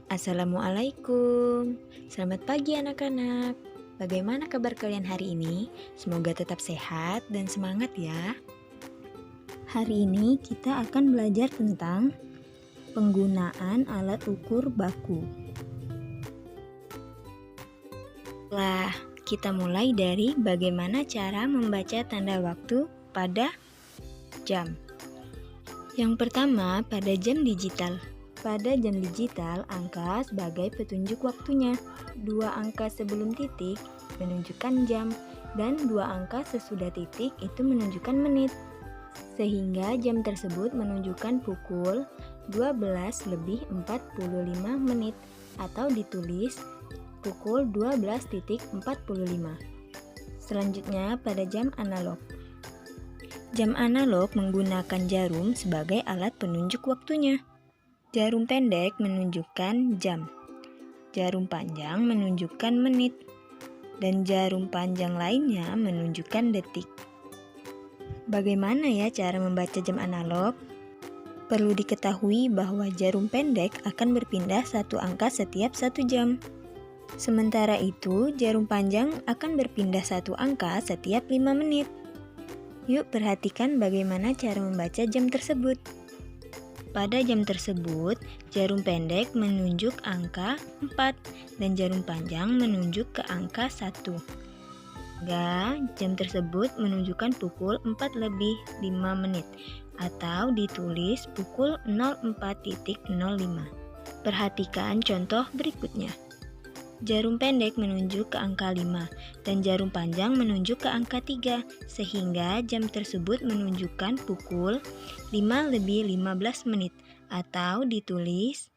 Assalamualaikum. Selamat pagi anak-anak. Bagaimana kabar kalian hari ini? Semoga tetap sehat dan semangat ya. Hari ini kita akan belajar tentang penggunaan alat ukur baku. Kita mulai dari bagaimana cara membaca tanda waktu pada jam. Yang pertama, pada jam digital. Pada jam digital, angka sebagai petunjuk waktunya. 2 angka sebelum titik menunjukkan jam, dan 2 angka sesudah titik itu menunjukkan menit. Sehingga jam tersebut menunjukkan pukul 12:45 atau ditulis pukul 12:45. Selanjutnya pada jam analog. Jam analog menggunakan jarum sebagai alat penunjuk waktunya. Jarum pendek menunjukkan jam, jarum panjang menunjukkan menit, dan jarum panjang lainnya menunjukkan detik. Bagaimana ya cara membaca jam analog? Perlu diketahui bahwa jarum pendek akan berpindah satu angka setiap 1 jam. Sementara itu, jarum panjang akan berpindah satu angka setiap 5 menit. Yuk perhatikan bagaimana cara membaca jam tersebut. Pada jam tersebut, jarum pendek menunjuk angka 4 dan jarum panjang menunjuk ke angka 1. Sehingga jam tersebut menunjukkan pukul 4:05 atau ditulis pukul 04:05. Perhatikan contoh berikutnya. Jarum pendek menunjuk ke angka 5 dan jarum panjang menunjuk ke angka 3, sehingga jam tersebut menunjukkan pukul 5:15 atau ditulis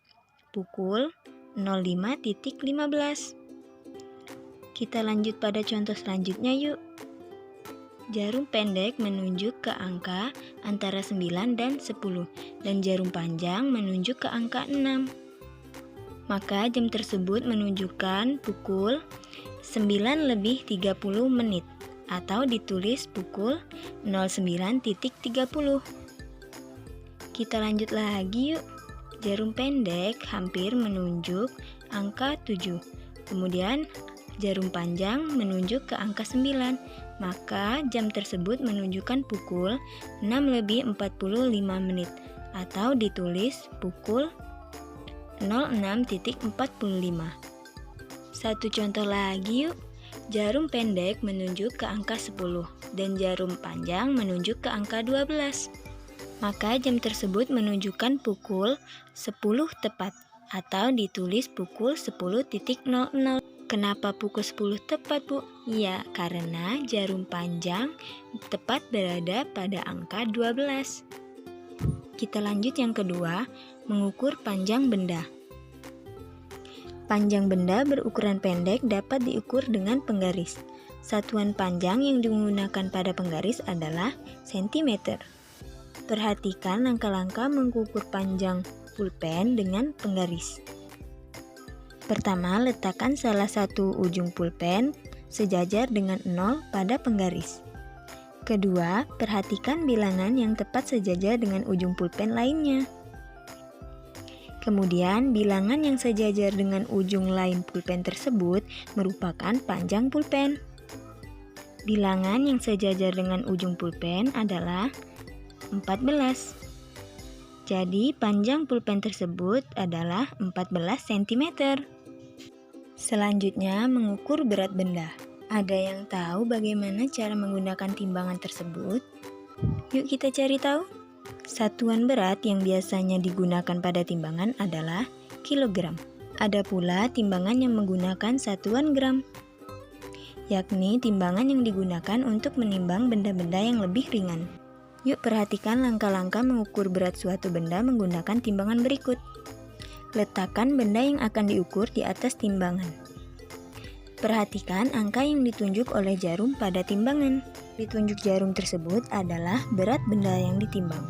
pukul 05:15. Kita lanjut pada contoh selanjutnya yuk. Jarum pendek menunjuk ke angka antara 9 dan 10 dan jarum panjang menunjuk ke angka 6. Maka jam tersebut menunjukkan pukul 9:30 atau ditulis pukul 09:30. Kita lanjut lagi yuk. Jarum pendek hampir menunjuk angka 7. Kemudian jarum panjang menunjuk ke angka 9. Maka jam tersebut menunjukkan pukul 6:45 atau ditulis pukul 06:45. Satu contoh lagi yuk. Jarum pendek menunjuk ke angka 10 dan jarum panjang menunjuk ke angka 12. Maka jam tersebut menunjukkan pukul 10 tepat atau ditulis pukul 10:00. Kenapa pukul 10 tepat, Bu? Ya, karena jarum panjang tepat berada pada angka 12. Kita lanjut yang kedua, mengukur panjang benda. Panjang benda berukuran pendek dapat diukur dengan penggaris. Satuan panjang yang digunakan pada penggaris adalah cm. Perhatikan langkah-langkah mengukur panjang pulpen dengan penggaris. Pertama, letakkan salah satu ujung pulpen sejajar dengan 0 pada penggaris. Kedua, perhatikan bilangan yang tepat sejajar dengan ujung pulpen lainnya. Kemudian, bilangan yang sejajar dengan ujung lain pulpen tersebut merupakan panjang pulpen. Bilangan yang sejajar dengan ujung pulpen adalah 14. Jadi, panjang pulpen tersebut adalah 14 cm. Selanjutnya, mengukur berat benda. Ada yang tahu bagaimana cara menggunakan timbangan tersebut? Yuk kita cari tahu. Satuan berat yang biasanya digunakan pada timbangan adalah kilogram. Ada pula timbangan yang menggunakan satuan gram, yakni timbangan yang digunakan untuk menimbang benda-benda yang lebih ringan. Yuk perhatikan langkah-langkah mengukur berat suatu benda menggunakan timbangan berikut. Letakkan benda yang akan diukur di atas timbangan. Perhatikan angka yang ditunjuk oleh jarum pada timbangan. Ditunjuk jarum tersebut adalah berat benda yang ditimbang.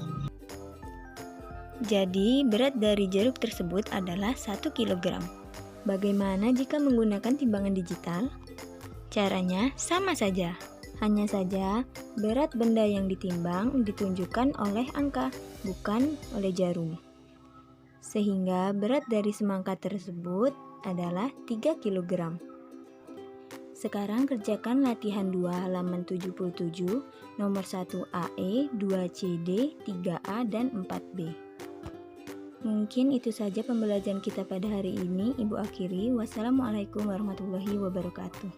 Jadi, berat dari jeruk tersebut adalah 1 kg. Bagaimana jika menggunakan timbangan digital? Caranya sama saja. Hanya saja, berat benda yang ditimbang ditunjukkan oleh angka, bukan oleh jarum. sehingga berat dari semangka tersebut adalah 3 kg. Sekarang kerjakan latihan 2 halaman 77, nomor 1 AE, 2 CD, 3A, dan 4B. Mungkin itu saja pembelajaran kita pada hari ini. Ibu akhiri. Wassalamualaikum warahmatullahi wabarakatuh.